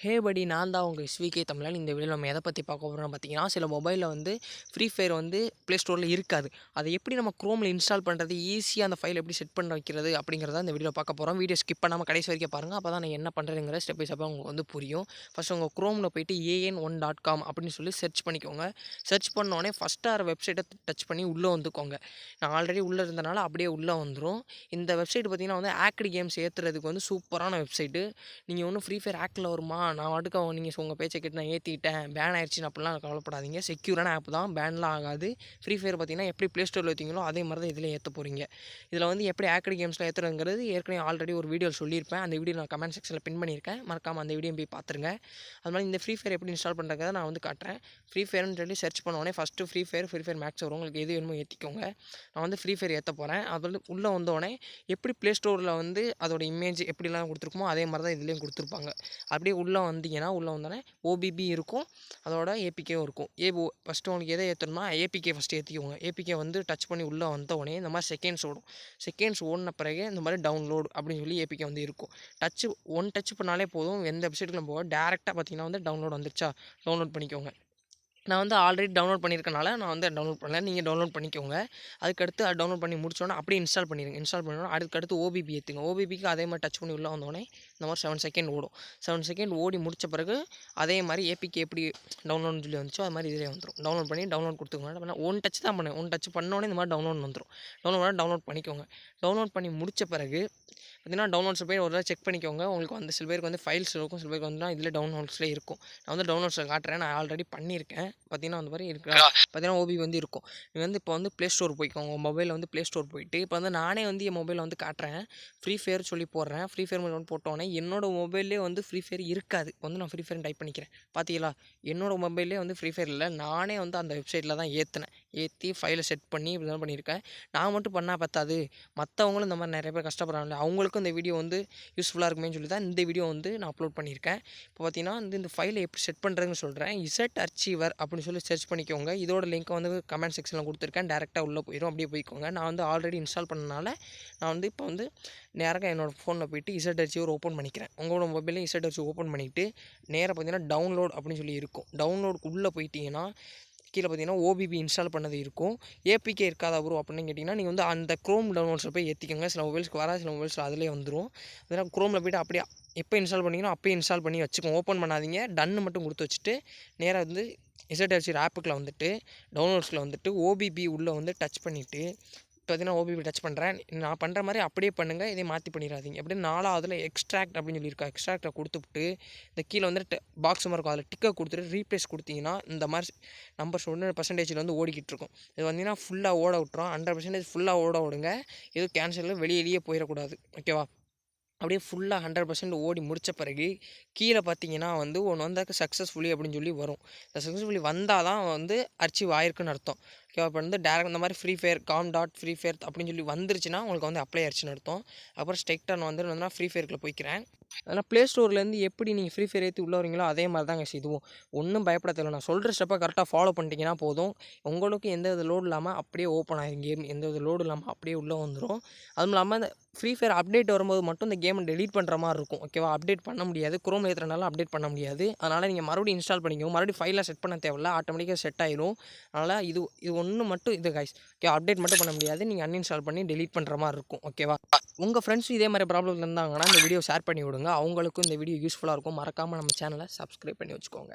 ஹே படி நான் தான் உங்கள் எஸ்விகே தமிழன். இந்த வீடியோவில் நம்ம எதை பற்றி பார்க்க போகிறோம்னு பார்த்தீங்கன்னா, சில மொபைலில் வந்து ஃப்ரீ ஃபயர் வந்து ப்ளே ஸ்டோரில் இருக்காது. அதை எப்படி நம்ம குரோமில் இன்ஸ்டால் பண்ணுறது, ஈஸியாக அந்த ஃபைல் எப்படி செட் பண்ண வைக்கிறது அப்படிங்கிறத இந்த வீடியோ பார்க்க போகிறோம். வீடியோ ஸ்கிப் பண்ணாமல் கடைசி வரைக்கும் பாருங்கள். அப்போ தான் நான் என்ன பண்ணுறதுங்கிற ஸ்டெப் பை ஸ்டெப்பாக உங்களுக்கு வந்து புரியும். ஃபஸ்ட் உங்கள் குரோமில் போய்ட்டு an1.com அப்படின்னு சொல்லி சர்ச் பண்ணிக்கோங்க. சர்ச் பண்ணோடனே ஃபஸ்ட்டு ஆறு வெப்சைட்டை டச் பண்ணி உள்ளே வந்துக்கோங்க. நான் ஆல்ரெடி உள்ளே இருந்தனால அப்படியே உள்ளே வந்துடும். இந்த வெப்சைட் பார்த்தீங்கன்னா வந்து ஆக்ட் கேம்ஸ் ஏற்றுறதுக்கு வந்து சூப்பரான வெப்சைட்டு. நீங்கள் ஒன்றும் ஃப்ரீ ஃபயர் ஆக்டில் வருமா, நான் வாட்டுக்கு நீங்கள் உங்கள் பேச்சை கேட்டு நான் ஏற்றிட்டேன், பேன் ஆயிடுச்சுன்னு அப்படிலாம் கவலைப்படாதீங்க. செக்யூரான ஆப் தான், பேன்லாம் ஆகாது. ஃப்ரீ ஃபயர் பார்த்தீங்கன்னா எப்படி ப்ளே ஸ்டோரில் ஏற்றிங்களோ அதே மாதிரி தான் இதில் ஏற்ற போகிறீங்க. இதில் வந்து எப்படி ஆக்ட் கேம்ஸில் ஏற்றுறதுங்கிறது ஏற்கனவே ஆல்ரெடி ஒரு வீடியோ சொல்லியிருப்பேன். அந்த வீடியோ நான் கமெண்ட் செக்ஷனில் பின் பண்ணியிருக்கேன். மறக்காமல் அந்த வீடியோ போய் பார்த்துருங்க. அது மாதிரி இந்த ஃப்ரீ ஃபயர் எப்படி இன்ஸ்டால் பண்ணுறதை நான் வந்து காட்டுறேன். ஃப்ரீ ஃபயர்னு சொல்லி சர்ச் பண்ணோடனே ஃபஸ்ட்டு ஃப்ரீ ஃபயர் மேக்ஸ் வரும். உங்களுக்கு எது வேணுமோ ஏற்றிக்கோங்க. நான் வந்து ஃப்ரீ ஃபயர் ஏற்ற போகிறேன். அது வந்து உள்ளே வந்தோடனே எப்படி ப்ளே ஸ்டோரில் வந்து அதோட இமேஜ் எப்படிலாம் கொடுத்துருக்குமோ அதே மாதிரி தான் இதுலேயும் கொடுத்துருப்பாங்க. அப்படியே உள்ளே வந்தீங்கன்னா உள்ளே வந்தோடனே ஓபிபி இருக்கும், அதோட ஏபிகேவும் இருக்கும். ஃபஸ்ட்டு உங்களுக்கு எதை ஏற்றணும்னா ஏபிகே ஃபஸ்ட்டு ஏற்றிக்கோங்க. ஏபிகே வந்து டச் பண்ணி உள்ளே வந்த உடனே இந்த மாதிரி செகண்ட்ஸ் ஓடும். செகண்ட்ஸ் ஓடின பிறகு இந்த மாதிரி டவுன்லோட் அப்படின்னு சொல்லி ஏபிகே வந்து இருக்கும். டச் பண்ணாலே போதும், எந்த வெப்சைட்டுக்கு நம்ம டேரெக்டாக பார்த்தீங்கன்னா வந்து டவுன்லோட் வந்துருச்சா, டவுன்லோட் பண்ணிக்கோங்க. நான் வந்து ஆல்ரெடி டவுன்லோட் பண்ணியிருக்கனால நான் வந்து டவுன்லோட் பண்ணல. நீங்கள் டவுன்லோட் பண்ணிக்கோங்க. அதுக்கடுத்து அது டவுன்லோட் பண்ணி முடிச்சோன்னே அப்படியே இன்ஸ்டால் பண்ணிடுங்க. இன்ஸ்டால் பண்ணோன்னா அதுக்கடுத்து ஓபிபி ஏற்றுங்க. ஓபிபிக்கு அதே மாதிரி டச் பண்ணி உள்ளே வந்தோடனே இந்த மாதிரி 7 செகண்ட் ஓடும். 7 செகண்ட் ஓடி முடித்த பிறகு அதே மாதிரி ஏபிகே எப்படி டவுன்லோட்னு சொல்லி வந்துச்சோ அது மாதிரி இதிலே வந்துடும். டவுன்லோட் கொடுத்துக்கோங்க. அப்படின்னா ஒன் டச் தான் பண்ணேன். ஒன் டச் பண்ணோடனே இந்த மாதிரி டவுன்லோட் வந்துடும். டவுன்லோட் பண்ணிக்கோங்க. டவுன்லோட் பண்ணி முடித்த பிறகு பார்த்தீங்கன்னா டவுன்லோட்ஸில் போய் ஒரு தடவை செக் பண்ணிக்கோங்க. உங்களுக்கு வந்து சில பேருக்கு வந்து ஃபைல்ஸ் இருக்கும், சில பேருக்கு வந்து இதில் டவுன்லோட்ஸ்லேயே இருக்கும். நான் வந்து டவுன்லோட்ஸில் காட்டுறேன். நான் ஆல்ரெடி பண்ணியிருக்கேன். பார்த்தீங்கன்னா அந்த மாதிரி இருக்கா, பார்த்தீங்கன்னா ஓபி வந்து இருக்கும். நீங்கள் வந்து இப்போ வந்து ப்ளே ஸ்டோர் போய்க்கோங்க. உங்கள் மொபைலில் வந்து ப்ளே ஸ்டோர் போயிட்டு இப்போ வந்து நானே வந்து என் மொபைலில் வந்து காட்டுறேன். ஃப்ரீ ஃபயர் சொல்லி போடுறேன். ஃப்ரீ ஃபயர் வந்து போட்டோன்னே என்னோட மொபைல்லே வந்து ஃப்ரீ ஃபயர் இருக்காது. வந்து நான் ஃப்ரீ ஃபயர் டைப் பண்ணிக்கிறேன். பார்த்தீங்களா, என்னோட மொபைல்லே வந்து ஃப்ரீ ஃபயர் இல்லை. நானே வந்து அந்த வெப்சைட்டில் தான் ஏற்றி ஃபைலை செட் பண்ணி இப்படி தான் பண்ணியிருக்கேன். நான் மட்டும் பண்ணால் பத்தாது, மற்றவங்களும் இந்த மாதிரி நிறைய பேர் கஷ்டப்படுறாங்க, அவங்களுக்கும் இந்த வீடியோ வந்து யூஸ்ஃபுல்லாக இருக்குமே சொல்லி தான் இந்த வீடியோ வந்து நான் அப்லோட் பண்ணியிருக்கேன். இப்போ பார்த்தீங்கன்னா வந்து இந்த ஃபைலை எப்படி செட் பண்ணுறதுன்னு சொல்கிறேன். இசட் அர்ச்சீவர் அப்படின்னு சொல்லி சர்ச் பண்ணிக்கோங்க. இதோட லிங்க்கை வந்து கமெண்ட் செக்ஷனில் கொடுத்துருக்கேன். டேரெக்டாக உள்ளே போயிடும். அப்படியே போய்க்கோங்க. நான் வந்து ஆல்ரெடி இன்ஸ்டால் பண்ணனால நான் வந்து இப்போ வந்து நேராக என்னோடய ஃபோனில் போய்ட்டு இசட் அர்ச்சீவர் ஓப்பன் பண்ணிக்கிறேன். உங்களோட மொபைலில் இசட் அர்ச்சீவர் ஓப்பன் பண்ணிவிட்டு நேராக பார்த்தீங்கன்னா டவுன்லோட் அப்படின்னு சொல்லி இருக்கும். டவுன்லோடுக்கு உள்ளே போயிட்டீங்கன்னா கீழே பார்த்தீங்கன்னா ஓபிபி இன்ஸ்டால் பண்ணது இருக்கும். ஏபிகே இருக்காதா ப்ரோ அப்படின்னு கேட்டிங்கன்னா நீங்கள் வந்து அந்த க்ரோம் டவுன்லோட்ஸில் போய் ஏற்றிக்கோங்க. சில மொபைல்ஸ்க்கு வராது, சில மொபைல்ஸில் அதிலே வந்துடும். அதனால் க்ரோமில் போய்ட்டு அப்படியே எப்போ இன்ஸ்டால் பண்ணிங்கன்னா அப்போயே இன்ஸ்டால் பண்ணி வச்சுக்கோங்க. ஓப்பன் பண்ணாதீங்க. டன்னு மட்டும் கொடுத்து வச்சுட்டு நேராக வந்து இசட் ஆப்புக்குள்ள வந்துட்டு டவுன்லோட்ஸில் வந்துட்டு ஓபிபி உள்ளே வந்து டச் பண்ணிவிட்டு பார்த்தீங்கன்னா ஓபிபி டச் பண்ணுறேன். நான் பண்ணுற மாதிரி அப்படியே பண்ணுங்கள். இதே மாற்றி பண்ணிடாதீங்க. எப்படின்னு 4வதுல எக்ஸ்ட்ராக்ட் அப்படின்னு சொல்லியிருக்கா. எக்ஸ்ட்ராக்டை கொடுத்துட்டு இந்த கீழே வந்து பாக்ஸ் மாதிரி இருக்கும், அதில் டிக்கை கொடுத்துட்டு ரீப்ளேஸ் கொடுத்தீங்கன்னா இந்த மாதிரி நம்பர்ஸ் 1% வந்து ஓடிக்கிட்டு இருக்கும். இது வந்தீங்கன்னா ஃபுல்லாக ஓட விட்டுரும். 100% ஃபுல்லாக ஓட விடுங்க. எதுவும் கேன்சலில் வெளியிலேயே போயிடக்கூடாது. ஓகேவா, அப்படியே ஃபுல்லாக 100% ஓடி முடித்த பிறகு கீழே பார்த்தீங்கன்னா வந்து ஒன்று வந்தாக்க சக்ஸஸ்ஃபுல்லி அப்படின்னு சொல்லி வரும். இந்த சக்ஸஸ்ஃபுல்லி வந்தால் தான் வந்து அச்சீவ் ஆயிருக்குன்னு அர்த்தம். ஓகே, இப்போ வந்து டேரக்ட் இந்த மாதிரி ஃப்ரீ ஃபயர் free fire அப்படின்னு சொல்லி வந்துருச்சுன்னா உங்களுக்கு வந்து அப்ளை ஆயிடுச்சுன்னு அர்த்தம். அப்புறம் ஸ்ட்ரைட்டாக நான் வந்து ஃப்ரீ ஃபயருக்குள்ளே போய்க்கிறேன். அதனால் ப்ளே ஸ்டோர்லேருந்து எப்படி நீங்கள் ஃப்ரீ ஃபயர் ஏற்றி உள்ளே வரீங்களோ அதே மாதிரி தாங்க இதுவும். ஒன்றும் பயப்பட தேவை. நான் சொல்கிற ஸ்டெப்பை கரெக்டாக ஃபாலோ பண்ணிட்டீங்கன்னா போதும். உங்களுக்கு எந்த வித லோடு இல்லாமல் அப்படியே ஓப்பன் ஆகிரும் கேம். எந்த வித லோடு இல்லாமல் அப்படியே உள்ளே வந்துடும். அதுவும் இல்லாமல் இந்த ஃப்ரீ ஃபயர் அப்டேட் வரும்போது மட்டும் இந்த கேமை டெலீட் பண்ணுற மாதிரி இருக்கும். ஓகேவா, அப்டேட் பண்ண முடியாது. குரோம் ஏற்றுறனால அப்டேட் பண்ண முடியாது. அதனால் நீங்கள் மறுபடியும் இன்ஸ்டால் பண்ணிக்கோங்க. மறுபடியும் ஃபைலாக செட் பண்ண தேவையில்ல, ஆட்டோமேட்டிக்காக செட் ஆயிடும். அதனால் இது ஒன்று மட்டும் இது கைஸ். ஓகே, அப்டேட் மட்டும் பண்ண முடியாது. நீங்கள் அன்இன்ஸ்டால் பண்ணி டெலீட் பண்ணுற மாதிரி இருக்கும். ஓகேவா, உங்கள் ஃப்ரெண்ட்ஸும் இதே மாதிரி ப்ராப்ளம் இருந்தாங்கன்னா இந்த வீடியோ ஷேர் பண்ணி விடுங்க. அவங்களுக்கும் இந்த வீடியோ யூஸ்ஃபுல்லாக இருக்கும். மறக்காமல் நம்ம சேனலை சப்ஸ்கிரைப் பண்ணி வச்சுக்கோங்க.